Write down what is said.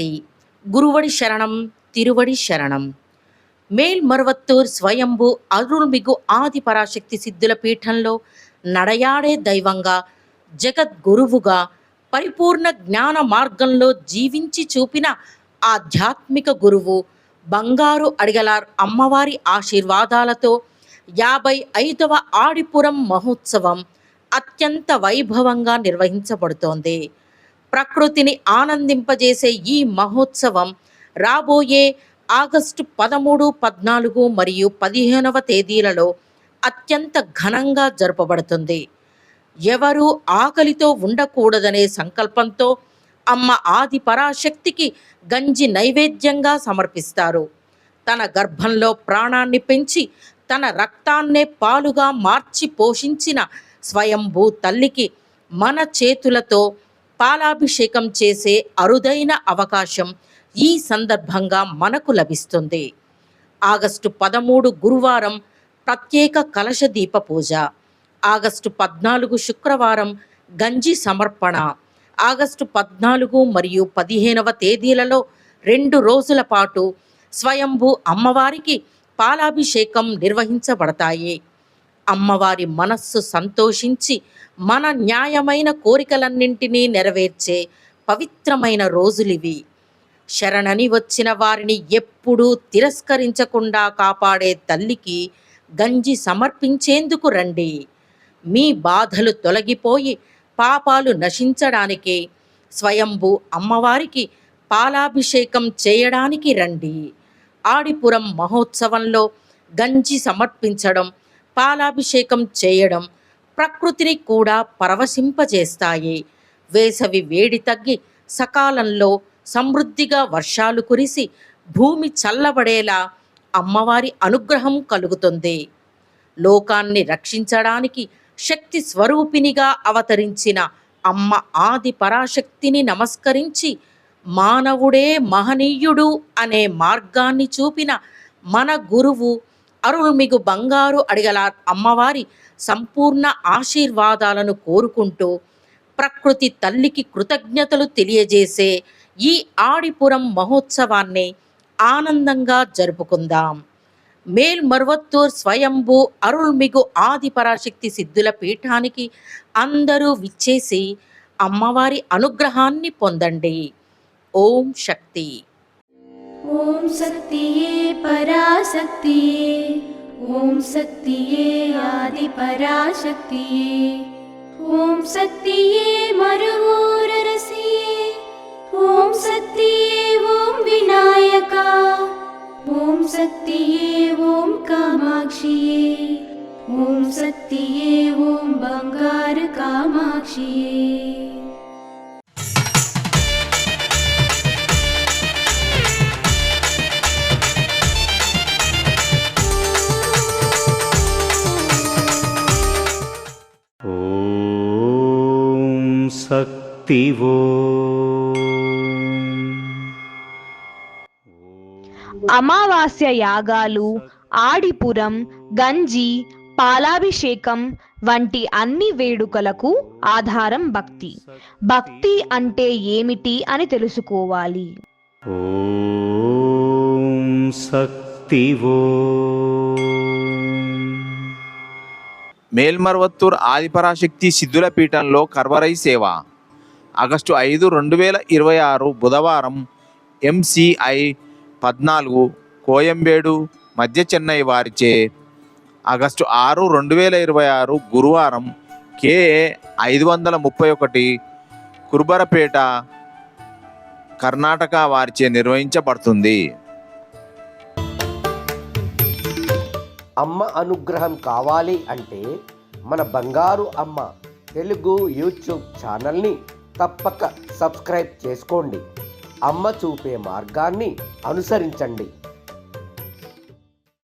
శక్తి. గురువడి శరణం తిరువడి శరణం. మేల్మరువత్తూర్ స్వయంభూ అరుள்మిగు ఆది పరాశక్తి సిద్ధుల పీఠంలో నడయాడే దైవంగా, జగద్గురువుగా, పరిపూర్ణ జ్ఞాన మార్గంలో జీవించి చూపిన ఆధ్యాత్మిక గురువు బంగారు అడిగలార్ అమ్మవారి ఆశీర్వాదాలతో 55వ ఆడిపురం మహోత్సవం అత్యంత వైభవంగా నిర్వహించబడుతోంది. ప్రకృతిని ఆనందింపజేసే ఈ మహోత్సవం రాబోయే ఆగస్టు 13, 14 మరియు 15వ తేదీలలో అత్యంత ఘనంగా జరపబడుతుంది. ఎవరూ ఆకలితో ఉండకూడదనే సంకల్పంతో అమ్మ ఆది పరాశక్తికి గంజి నైవేద్యంగా సమర్పిస్తారు. తన గర్భంలో ప్రాణాన్ని పెంచి తన రక్తాన్నే పాలుగా మార్చి పోషించిన స్వయంభూ తల్లికి మన చేతులతో పాలాభిషేకం చేసే అరుదైన అవకాశం ఈ సందర్భంగా మనకు లభిస్తుంది. ఆగస్టు 13 గురువారం ప్రత్యేక కలశ దీప పూజ, ఆగస్టు 14 శుక్రవారం గంజి సమర్పణ, ఆగస్టు 14 మరియు 15వ తేదీలలో 2 రోజుల పాటు స్వయంభూ అమ్మవారికి పాలాభిషేకం నిర్వహించబడతాయి. అమ్మవారి మనస్సు సంతోషించి మన న్యాయమైన కోరికలన్నింటినీ నెరవేర్చే పవిత్రమైన రోజులివి. శరణని వచ్చిన వారిని ఎప్పుడూ తిరస్కరించకుండా కాపాడే తల్లికి గంజి సమర్పించేందుకు రండి. మీ బాధలు తొలగిపోయి పాపాలు నశించడానికి స్వయంభూ అమ్మవారికి పాలాభిషేకం చేయడానికి రండి. ఆడిపురం మహోత్సవంలో గంజి సమర్పించడం, పాలాభిషేకం చేయడం ప్రకృతిని కూడా పరవశింపజేస్తాయి. వేసవి వేడి తగ్గి సకాలంలో సమృద్ధిగా వర్షాలు కురిసి భూమి చల్లబడేలా అమ్మవారి అనుగ్రహం కలుగుతుంది. లోకాన్ని రక్షించడానికి శక్తి స్వరూపినిగా అవతరించిన అమ్మ ఆది పరాశక్తిని నమస్కరించి మానవుడే మహనీయుడు అనే మార్గాన్ని చూపిన మన గురువు అరుள்మిగు బంగారు అడిగలార్ అమ్మవారి సంపూర్ణ ఆశీర్వాదాలను కోరుకుంటూ ప్రకృతి తల్లికి కృతజ్ఞతలు తెలియజేసే ఈ ఆడిపురం మహోత్సవాన్ని ఆనందంగా జరుపుకుందాం. మేల్మరువత్తూర్ స్వయంభూ అరుள்మిగు ఆది పరాశక్తి సిద్ధుల పీఠానికి అందరూ విచ్చేసి అమ్మవారి అనుగ్రహాన్ని పొందండి. ఓం శక్తి. ఓం శక్తియే పరాశక్తియే, ఓం శక్తియే ఆది పరాశక్తియే, ఓం శక్తియే మరువూరరసియే, ఓం శక్తియే ఓం వినాయక, ఓం శక్తియే ఓం కామాక్షియే, ఓం శక్తియే ఓం బంగారు కామాక్షియే. శక్తివో అమావాస్య యాగాలు, ఆడిపురం, గంజి, పాలాభిషేకం వంటి అన్ని వేడుకలకు ఆధారం భక్తి. భక్తి అంటే ఏమిటి అని తెలుసుకోవాలి. ఓం శక్తివో. మేల్మరువత్తూర్ ఆదిపరాశక్తి సిద్ధుల పీఠంలో కర్వరై సేవ. ఆగస్టు 5, 2026 బుధవారం MCI 14 కోయంబేడు మధ్య చెన్నై వారిచే ఆగస్టు 6, 2026 గురువారం KA 531 కుర్బరపేట కర్ణాటక వారిచే నిర్వహించబడుతుంది. అమ్మ అనుగ్రహం కావాలి అంటే మన బంగారు అమ్మ తెలుగు యూట్యూబ్ ఛానల్ని తప్పక సబ్స్క్రైబ్ చేసుకోండి. అమ్మ చూపే మార్గాన్ని అనుసరించండి.